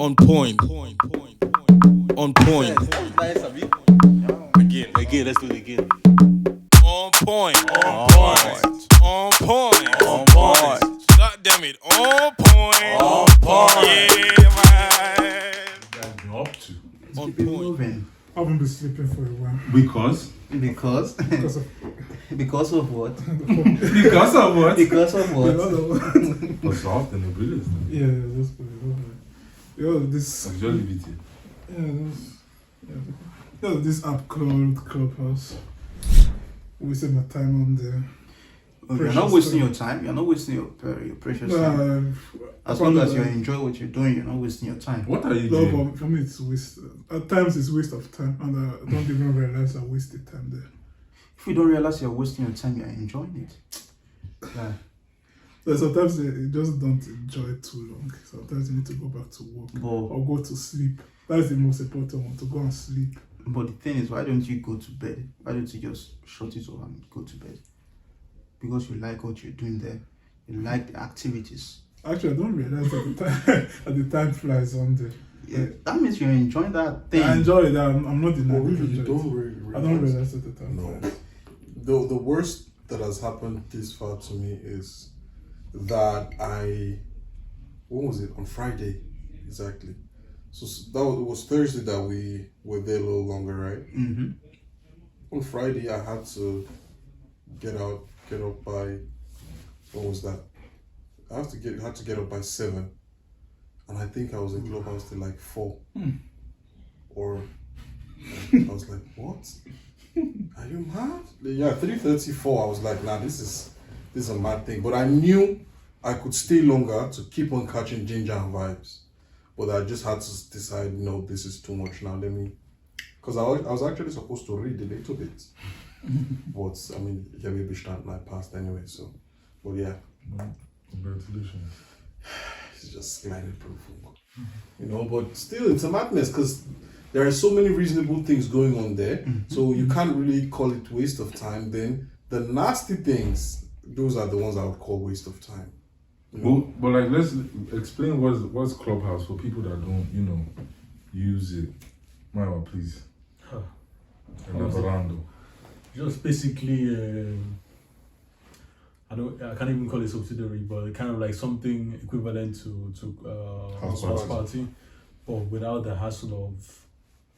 On point. On point. Nice, Abi. Again, let's do it again. On point. On point. On point. On point. God damn it. On point. On point. Yeah, man. What you up to? On Keep it point. moving. I haven't been sleeping for a while. Because Because Because of because of what? because of what? Because of what? For soft and the brilliance. yeah, that's good. Yo, this Actually, BT. this app called Clubhouse. Wasting my time on there. You're not wasting your time. You're not wasting your precious time. As long as you enjoy what you're doing, you're not wasting your time. What are you No, doing? but for me, it's waste. At times, it's waste of time, and I don't even realize I wasted time there. If you don't realize you're wasting your time, you're enjoying it. Yeah. So sometimes you just don't enjoy it too long. Sometimes you need to go back to work or go to sleep. That's the most important one, to go and sleep. But the thing is, why don't you go to bed? Why don't you just shut it off and go to bed? Because you like what you're doing there. You like the activities. Actually, I don't realize at the time that the time flies on there. Yeah, that means you're enjoying that thing. I enjoy it. I'm not denying Well, really, it. you don't really realize. I don't realize at the time. No. flies. The worst that has happened this far to me is that when was it? On Friday, exactly. So it was Thursday that we were there a little longer, right? Mm-hmm. On Friday, I had to get up by, what was that? I had to get up by 7, and I think I was in Clubhouse till like 4. Or I was like, what? Are you mad? Yeah, 3:34. I was like, nah, this is a mad thing. But I knew I could stay longer to keep on catching ginger and vibes. But I just had to decide, no, this is too much now. Because I was actually supposed to read a little bit. But I mean, yeah, maybe Bestand I passed anyway. So, but yeah, Congratulations. it's just slightly proof. You know, but still, it's a madness because there are so many reasonable things going on there. So you can't really call it waste of time. Then the nasty things, those are the ones I would call waste of time. You know? But like, let's explain what's Clubhouse for people that don't, use it. Maiwa, please. Elaborando. Just basically, I can't even call it subsidiary, but kind of like something equivalent to house party, but without the hassle of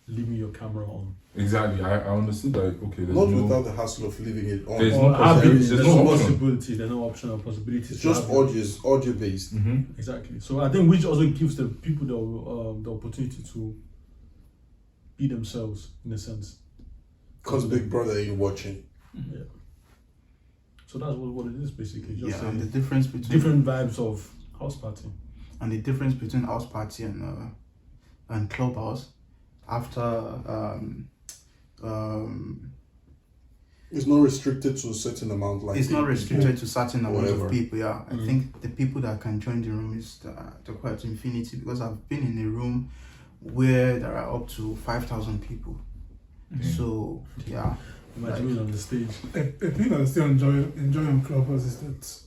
leaving your camera on. Exactly. I understood that. Okay. There's Not no, without the hassle of leaving it on. There's Or no having possibility. there's There's no no option. possibility, there's no optional possibility. It's just audio based. Mm-hmm. Exactly. So I think which also gives the people the opportunity to be themselves in a sense. Because Big Brother ain't watching. Yeah. So that's what it is basically. Just Yeah, and the difference between different vibes of house party. and the difference between house party and Clubhouse after It's not restricted to a certain amount. Like it's not 8 restricted people. to certain amount whatever. of people. Yeah, I think the people that can join the room is the quite infinity, because I've been in a room where there are up to 5,000 people. So yeah, Imagine on the stage. A thing that I still enjoy on Clubhouse is that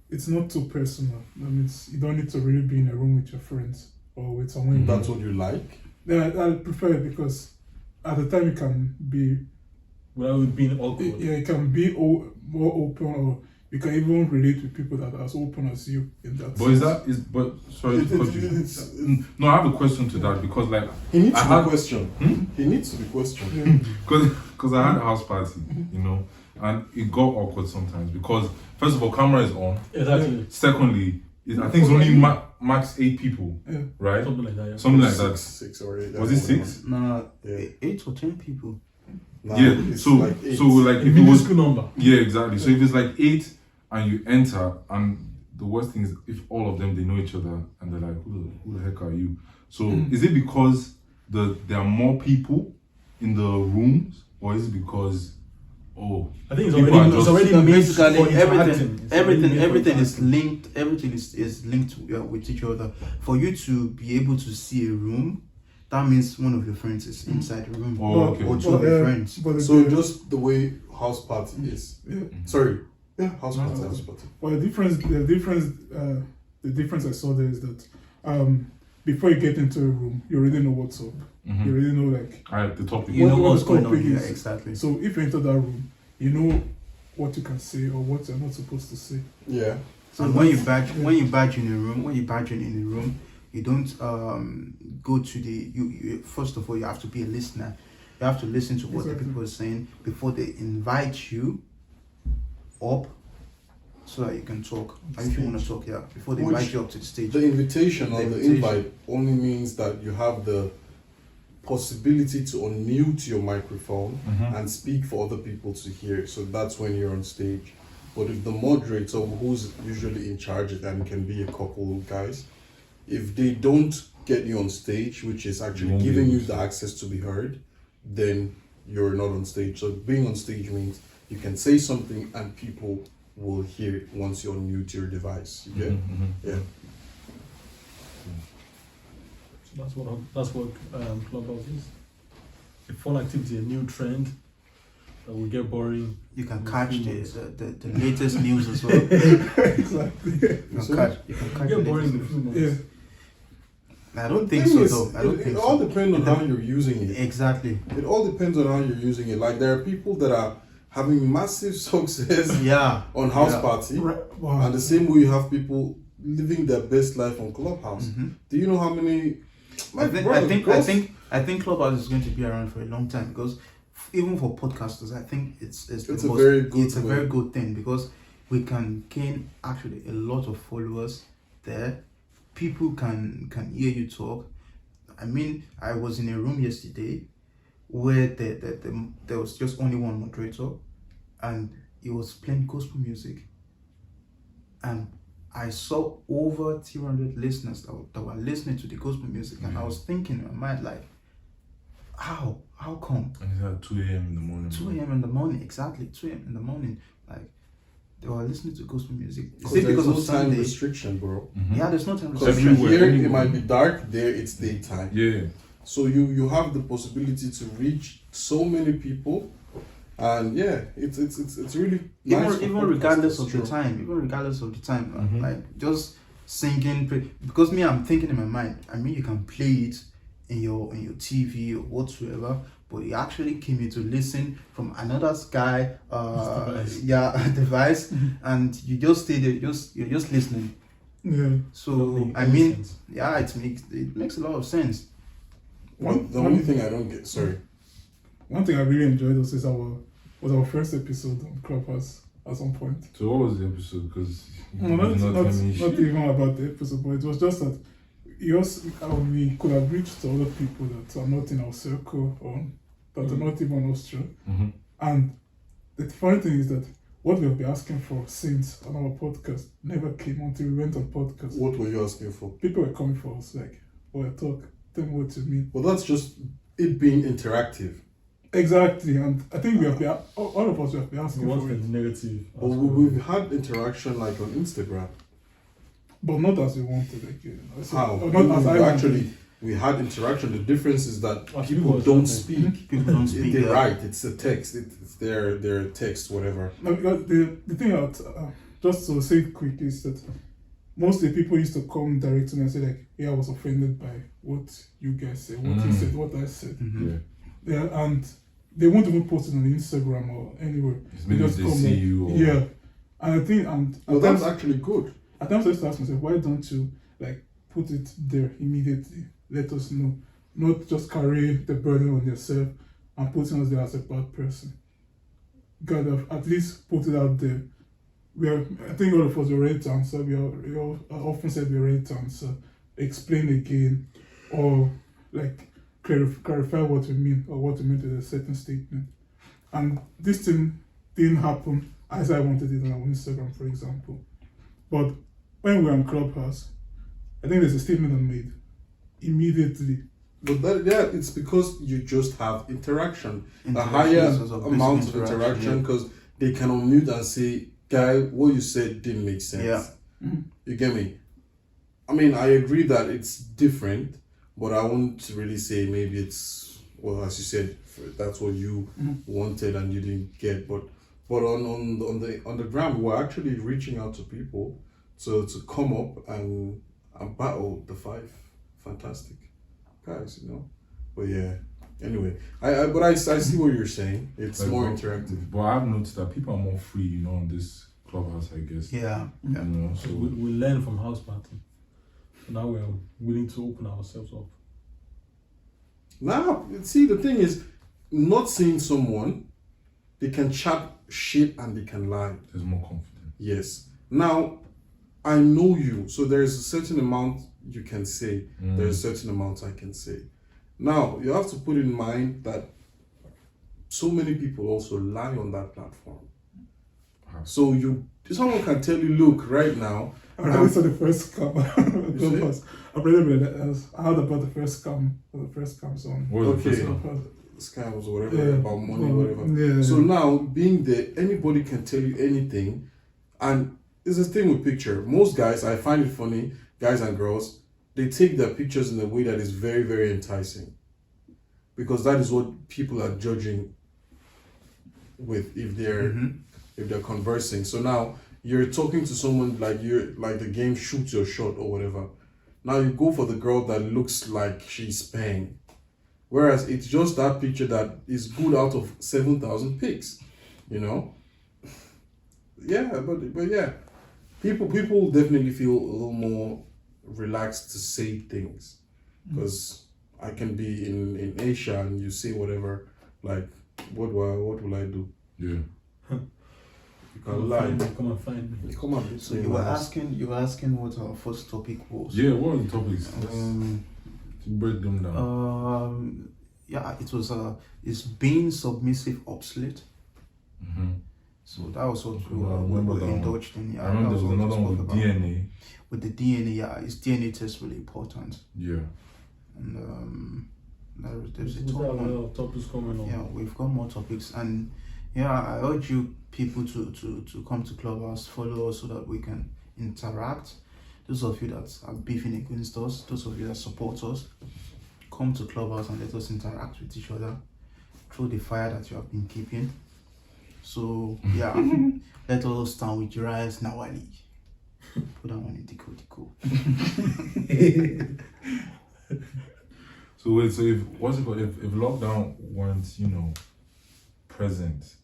it's not too personal. That means you don't need to really be in a room with your friends or with someone. you That's know. what you like. Yeah, I prefer it because at the time you can be, Without it being awkward. yeah, you can be more open, or you can even relate with people that are as open as you in that. But sense. sorry to cut you. No, I have a question to that because like He needs I to had- be questioned. He needs to be questioned. because I had a house party, and it got awkward sometimes because first of all, camera is on. Exactly. Secondly, I think it's only max 8 people, Yeah. right? Something like that. Yeah. Something like that. 6 or 8. Was it 6? no, Yeah. 8 or 10 people. Nah, Yeah. it's So like 8. like A if it was minuscule number. yeah exactly. So if it's like 8 and you enter, and the worst thing is if all of them they know each other and they're like who the heck are you? So is it because there are more people in the rooms, or is it because I think it's people already are it's just- already So made basically, for interacting. It's already made for everything is interacting. linked. Everything is linked with each other. For you to be able to see a room, that means one of your friends is inside the room, Oh, okay. or two of your friends. But So just the way house party is. yeah. Sorry. Yeah, house party. No. House party. Well, the difference I saw there is that before you get into a room, you already know what's up. You already know like Alright, the topic. You know what what's the going on topic here, is. exactly. So if you enter that room, you know what you can say or what you're not supposed to say. Yeah. So And when you that's- badge in a room, you don't go to the you first of all you have to be a listener. You have to listen to what the Exactly. people are saying before they invite you up so that you can talk. And if you want to talk, yeah, before they Which- invite you up to the stage. The invitation The or the invitation. invite only means that you have the possibility to unmute your microphone and speak for other people to hear. So that's when you're on stage. But if the moderator, who's usually in charge, and it can be a couple guys, if they don't get you on stage, which is actually won't be giving able you to. the access to be heard, then you're not on stage. So being on stage means you can say something and people will hear it once you unmute your device. You get? Yeah. So that's what Clubhouse is. A fun activity, a new trend that will get boring. You can in a catch few the months. latest news as well. exactly. You can It catch get the boring latest in a few months. Yeah. I don't think Thing so is, though. I don't it think all so. depends on how you're using it. Exactly. It all depends on how you're using it. Like there are people that are having massive success Yeah. on House Yeah. Party, Right. Wow. and the same way you have people living their best life on Clubhouse. Do you know how many? I think Clubhouse is going to be around for a long time because even for podcasters, I think it's a very good it's a way. very good thing because we can gain actually a lot of followers there. People can hear you talk. I mean, I was in a room yesterday where there was just only one moderator, and he was playing gospel music, and I saw over 200 listeners that were listening to the gospel music, and I was thinking in my mind like, how come? And it's at 2 a.m. in the morning. 2 a.m. in the morning, exactly 2 a.m. in the morning, like they were listening to gospel music. Is it There's because no of time Sunday? restriction, bro. Yeah, there's no time Because restriction. Everywhere, here it anywhere. might be dark, there it's daytime. Yeah. So you have the possibility to reach so many people, and yeah, it's really nice. Even for regardless podcasters, of the true. time, like just singing, because me, I'm thinking in my mind. I mean, you can play it in your TV or whatsoever, but you actually came here to listen from another guy, Device. device, and you just stay there, you're just listening. Yeah. So Doesn't make I any mean, sense. yeah, it makes a lot of sense. The only thing I don't get, sorry, One thing I really enjoyed was our first episode on Clubhouse at some point. So what was the episode? Because No, not even about the episode, but it was just that we could have reached to other people that are not in our circle or that are not even Austria. And the funny thing is that what we have been asking for since on our podcast never came until we went on podcast. what were you asking for? People were coming for us like, "Oh, talk. Tell me what you mean." Well, that's just it being interactive. Exactly, and I think we have been all of us have been We asking want for the it, negative. But we've had interaction like on Instagram. but not as we wanted. Like, so, How? or not as I wanted. We had interaction. The difference is that As people people don't are speak. People don't speak. They yeah. write. It's a text. It's their text, whatever. No, because the thing about just to say it quick is that most of the people used to come direct to me and say like, "Yeah, I was offended by what you guys said, what you said, what I said." Yeah. Yeah, and they won't even post it on Instagram or anywhere. It's maybe they see like, you. Or, yeah, and I think Well, at that's times, actually good. at times I used to ask myself, why don't you like put it there immediately? Let us know, not just carry the burden on yourself and putting us there as a bad person. God have at least put it out there. I think all of us are ready to answer. We all often said we're ready to answer, explain again, or like clarify what we mean or what we meant with a certain statement. And this thing didn't happen as I wanted it on Instagram, for example. But when we're on Clubhouse, I think there's a statement I made immediately. But it's because you just have interaction. A Interaction higher is also amount basic of interaction yeah. because they can unmute and say, "Guy, what you said didn't make sense." Yeah. You get me? I mean, I agree that it's different, but I won't really say maybe it's, well, as you said, that's what you wanted and you didn't get. But on the ground, we're actually reaching out to people to come up and battle the fantastic guys, you know. But yeah, anyway, I see what you're saying. It's Like, more but- interactive. But I've noticed that people are more free, you know, on this Clubhouse, I guess. Yeah. You know, so We learn from house party. Now we're willing to open ourselves up. Now, see, the thing is, not seeing someone, they can chat shit and they can lie. there's more confidence. Yes. Now, I know you, so there's a certain amount you can say. There's a certain amount I can say. Now, you have to put in mind that so many people also lie on that platform. So someone can tell you, look, right now. I already saw the first scam. Clubhouse. I heard about the first scam song. What was the Okay. first one? Scams or whatever, Yeah. about money, whatever. Yeah. So now, being there, anybody can tell you anything. And it's the thing with picture. Most guys, I find it funny, guys and girls, they take their pictures in a way that is very, very enticing. Because that is what people are judging with if they're conversing. So now you're talking to someone like the game shoots your shot or whatever. Now you go for the girl that looks like she's paying. Whereas it's just that picture that is good out of 7,000 pics, you know? Yeah, but yeah. People definitely feel a little more relaxed to say things. Because I can be in Asia and you say whatever, like, what will I do? Yeah. You can lie. Come and find me. Come on. So you were asking what our first topic was. Yeah, what are the topics? To break them down. Yeah, it was is being submissive obsolete? Mm-hmm. So that was what we remember were that one. indulged in. Yeah, I remember that there was what we another one spoke with about. DNA. With the DNA, yeah, is DNA test really important? Yeah. And there's a We top have a one. lot of topics coming on. Yeah, we've got more topics, and yeah, I urge you people to come to Clubhouse, follow us so that we can interact. Those of you that are beefing against us, those of you that support us, come to Clubhouse and let us interact with each other through the fire that you have been keeping. So yeah, let us stand with your eyes now, Ali. Put that one in Dico. So wait, so if lockdown weren't, you know, present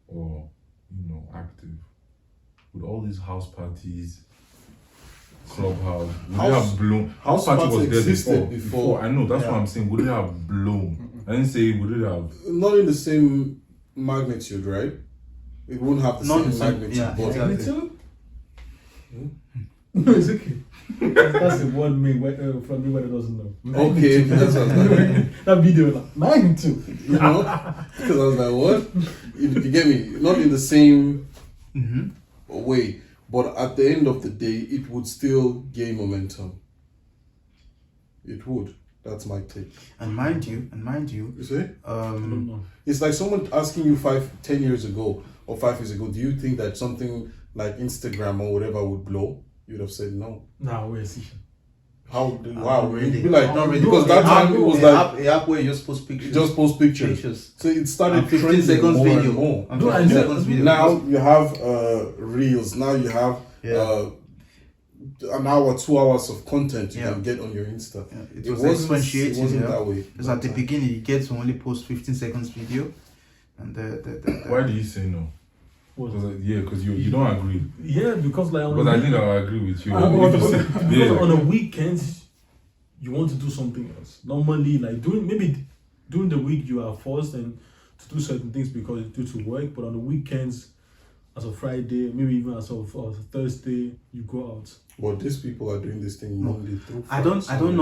or, you know, active, would all these house parties, Clubhouse, would it have blown? House party was there existed before. I know, that's what I'm saying. Would it have blown? I didn't say would it have. Not in the same magnitude, right? It won't have the Not same the same- magnitude. yeah, but exactly. No, it's okay. That's the one from me where it doesn't know. Okay, that's what I was like, That video, like, mine too. you know, because I was like, what? You get me? Not in the same way, but at the end of the day, it would still gain momentum. It would. That's my take. And mind you, You see? I don't know. It's like someone asking you 10 years ago or 5 years ago, do you think that something like Instagram or whatever would blow? You'd have said no. Nah, wait, see. How? Wow, really? you'd be like, Not really. because that time it was like a app where you just post pictures. you just post pictures. So it started And 15 trending seconds more video. and more. And No, 15 I know. seconds video. Now you have reels. Now you have an hour, 2 hours of content you Yeah. can get on your Insta. Yeah, it It was wasn't differentiating. Yeah. that way. Because at the beginning, you get to only post 15 seconds video, and Why do you say no? Because you don't agree. Yeah, because like on But the I think I agree with you. because on the weekends you want to do something else. Normally, like during the week you are forced and to do certain things because due to work. But on the weekends, as of Friday, maybe even as of Thursday, you go out. But these people are doing this thing Monday through I don't know. I No, don't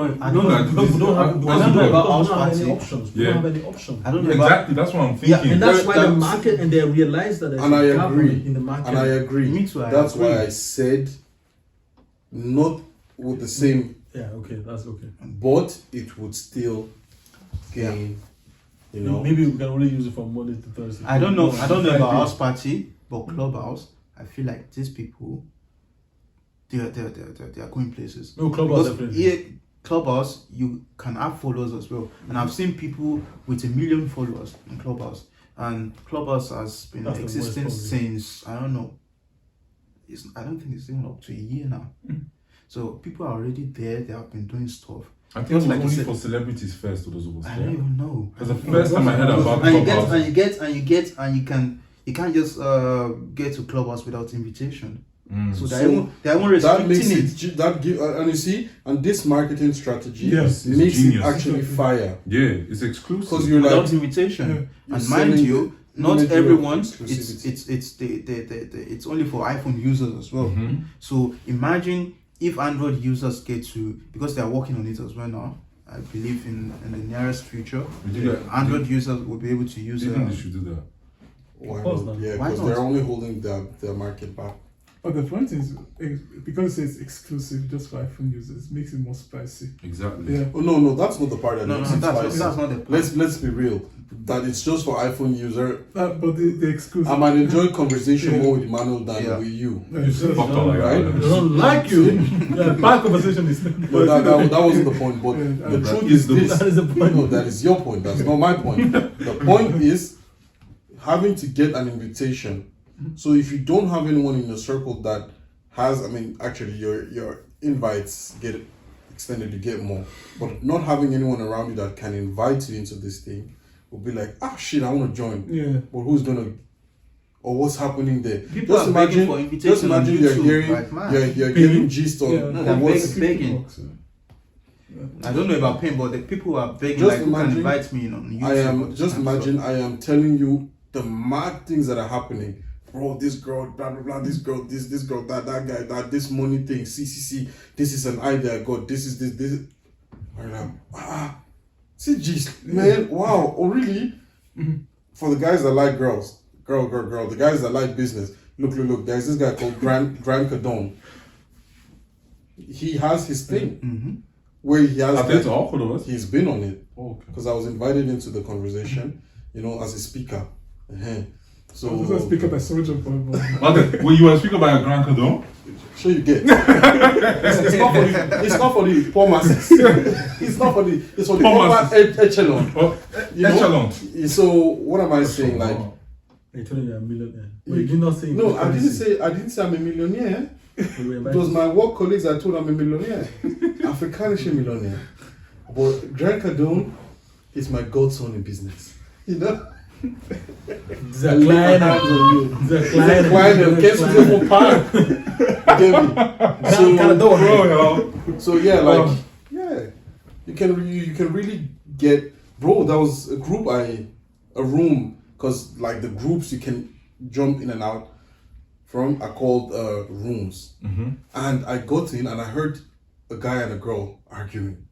no, know. this- We don't have about house any party. options. We Yeah. don't have any options. I don't know about. Exactly, that's what I'm Yeah, thinking. and that's That- why the that's- market and they realize that there's And I a gap agree. in the market. And I agree. Me too, I That's agree. why I said not with the same, Yeah, okay, that's okay. but it would still gain. You know, Maybe we can only use it from Monday to Thursday. I don't know. I don't know about Friday. house party, but Clubhouse. I feel like these people, they are going places. No, Clubhouse Because definitely. here, Clubhouse, you can have followers as well, and I've seen people with 1 million followers in Clubhouse, and Clubhouse has been That's the existing worst problem. since I don't know. I don't think it's even up to a year now. So people are already there. They have been doing stuff. I think it was Like you only said- for celebrities first, or those of us. I don't even know. Because the first time I heard about And you Clubhouse, you can't just get to Clubhouse without invitation. So So they're even that makes restricting it that give and you see, and this marketing strategy Yes, it's makes genius. it actually fire yeah, it's exclusive. because you're without like invitation. Yeah. And You're mind selling you, the not image of everyone. exclusivity. It's only for iPhone users as well. Mhm. So imagine if Android users get to, because they are working on it as well now. I believe in the nearest future, Would you get- Android users will be able to use Do you it. think they should do that? why Of course not? not. Yeah, Why because not? they're only holding their market back. But the point is, because it's exclusive just for iPhone users, it makes it more spicy. Exactly. Yeah. Oh no, that's not the part that No, makes no, it spicy. that's not the plan. Let's be real. That it's just for iPhone user. But the exclusive. I might enjoy conversation Yeah. more with Emmanuel than Yeah. with you. No, You it's just- Fucked up like Right? that. They don't like you. Yeah, bad conversation is. But that wasn't the point. But Yeah, the that truth is this. That is the point. No, that is your point. That's not my point. The point is having to get an invitation. So if you don't have anyone in your circle that has, I mean, actually your invites get extended, you get more. But not having anyone around you that can invite you into this thing will be like, ah, shit, I want to join. Yeah. But who's gonna? Or what's happening there? People are begging for invitation just imagine on you're YouTube, hearing, like, man. you're getting gist on Yeah. No, on they're what's begging. I don't know about paying, but the people who are begging, Just like, who can imagine- invite me on YouTube. I am or just some imagine stuff. I am telling you the mad things that are happening. Bro, this girl, blah blah blah, this girl, this girl, that guy, that this money thing, see, this is an idea I got, this is this. And I'm see gist, man, wow, oh really? For the guys that like girls, girl, the guys that like business, look, there's this guy called Grant Cardone. He has his thing where he has Have they talked with us? he's been on it. Oh, okay. Because I was invited into the conversation, as a speaker. So I was going to speak up as Soldier Boy, but Okay, well, you were speaking about a Grand Cardone? sure you get. it's not for the poor masses. It's not for the. It's for the Poor upper masses. echelon. Oh, You know? echelon. So what am I saying? Like, They told you you're a millionaire. But you did not say. no, I didn't say I'm a millionaire. It was my work colleagues I told I'm a millionaire, Afrikanische millionaire. But Grant Cardone is my godson in business. You know. The client on you. The client. Client park. Get me? So yeah, like you can really get, bro. That was a group a room, because like the groups you can jump in and out from are called rooms. And I got in and I heard a guy and a girl arguing.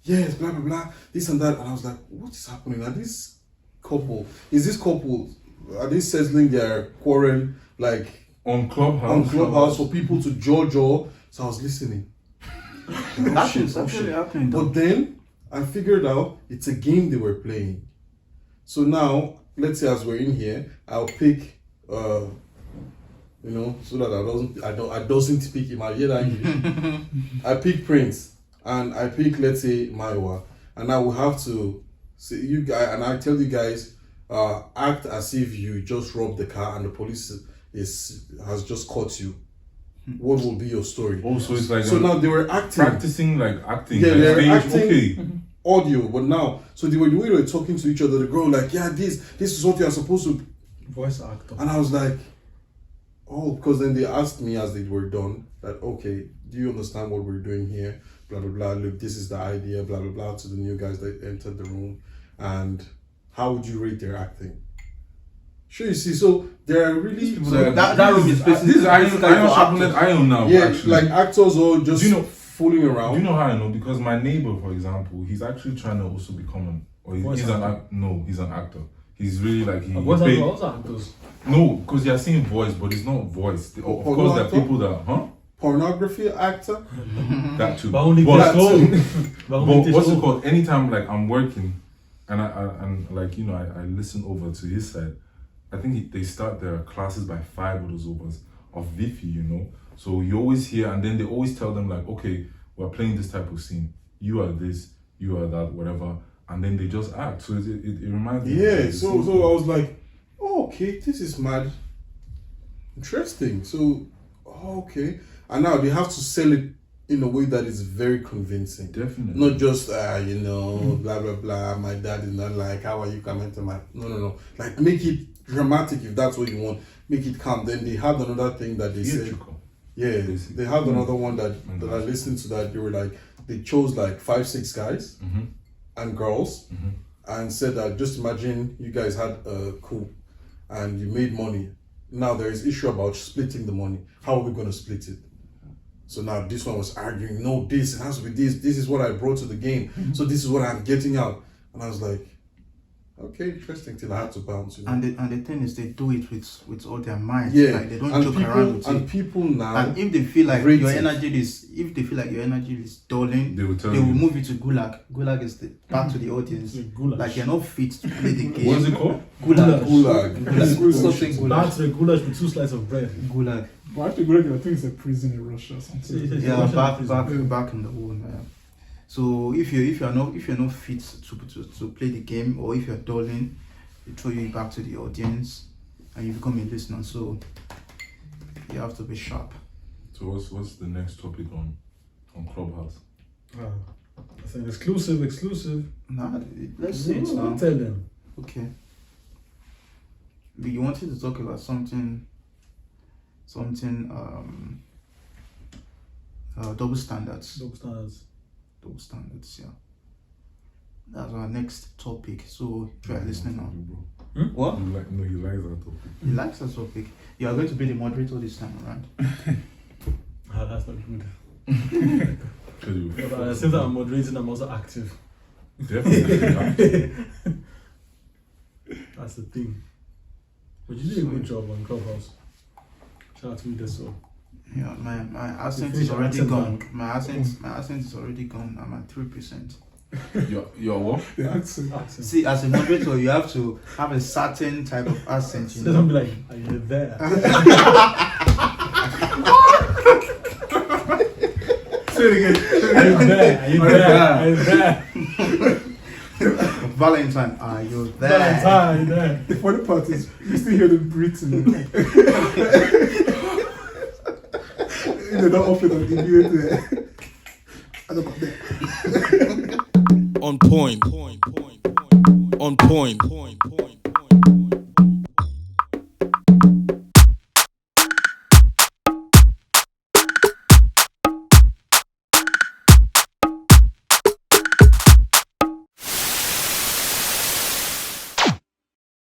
Yes, blah blah blah, this and that, and I was like, what is happening? Are this couple? Are they settling their quarrel like On Clubhouse. on Clubhouse for people to judge? Or so I was listening. That is actually happening. But then I figured out it's a game they were playing. So now, let's say as we're in here, I'll pick, so that I doesn't speak in my English. I pick Prince and I pick, let's say, Maiwa, and I will have to say you guys, and I tell you guys, act as if you just robbed the car and the police has just caught you. What will be your story? Oh, so it's like So now they were acting. practicing acting. Yeah, like they're stage. acting Okay. audio, but now, so the way they were talking to each other, the girl like, yeah, this is what you are supposed to, Voice actor. and I was like, oh, because then they asked me as they were done that, okay, do you understand what we're doing here? Blah blah blah. Look, this is the idea. Blah blah blah. To the new guys that entered the room, and how would you rate their acting? Sure, you see, so they're really So that room is This is iron sharpened iron now. yeah, actually. like actors or just Do you know- fooling around. You know how I know? Because my neighbor, for example, he's actually trying to also become Voice he's actor. he's an actor. He's really like he Voice paid- actor also actors. No, because you're saying voice, but it's not voice. Of Oh, course, there are actor? people that Pornography actor. that too. But only But- but But what's it called? Anytime I'm working, and I listen over to his side. I think they start their classes by 5 of those overs of Vifi, So you always hear, and then they always tell them like, okay, we're playing this type of scene. You are this, you are that, whatever, and then they just act. So it reminds me. Yeah, of the so scene. I was like, oh, okay, this is mad. Interesting. So, okay. And now they have to sell it in a way that is very convincing. Definitely. Not just, blah, blah, blah, my dad is not like, how are you coming to my... No. Like, make it dramatic if that's what you want. Make it calm. Then they had another thing that they said... Yeah, they had another one that I listened to that they were like, they chose like 5-6 guys and girls and said that just imagine you guys had a coup and you made money. Now there is issue about splitting the money. How are we going to split it? So now this one was arguing, no, it has to be this. This is what I brought to the game. So this is what I'm getting out. And I was like, okay, interesting, till I had to bounce. And the thing is, they do it with all their minds. Yeah, like they don't joke around with and it. people now. And if they feel like rate your it. energy is dulling, They will tell they you. will move you to gulag. Gulag is back to the audience. Goulash. Like you're not fit to play the game. What's it called? Gulag. Gulag. Something gulag. That's the goulash with 2 slices of bread. Gulag. But actually, Greg, I think it's a prison in Russia or something. Yeah, back in the war. Yeah. So if you're not fit to play the game, or if you're dulling, they throw you back to the audience, and you become a listener. So you have to be sharp. So what's the next topic on Clubhouse? I think exclusive. Nah, let's see it now. Tell them. Okay. But you wanted to talk about something, double standards. Double standards, yeah. That's our next topic. So try listening now. What? He likes that topic. He likes that topic. You are going to be the moderator this time around. That's not good. But since I'm moderating, I'm also active. Definitely. That's the thing. But you did a good job on Clubhouse. Shout out to you, that's all. Yeah, my accent is already gone. My accent is already gone. I'm at 3%. You're what? The accent. See, as a moderator, you have to have a certain type of accent. You Don't know? be like, are you there? Say it again. Are you there? Are you there? Are you there? Valentine, are you there? Valentine, are you there? The funny part is, you still hear them breathing. They're not off it on the video. I don't know there. On point. On point.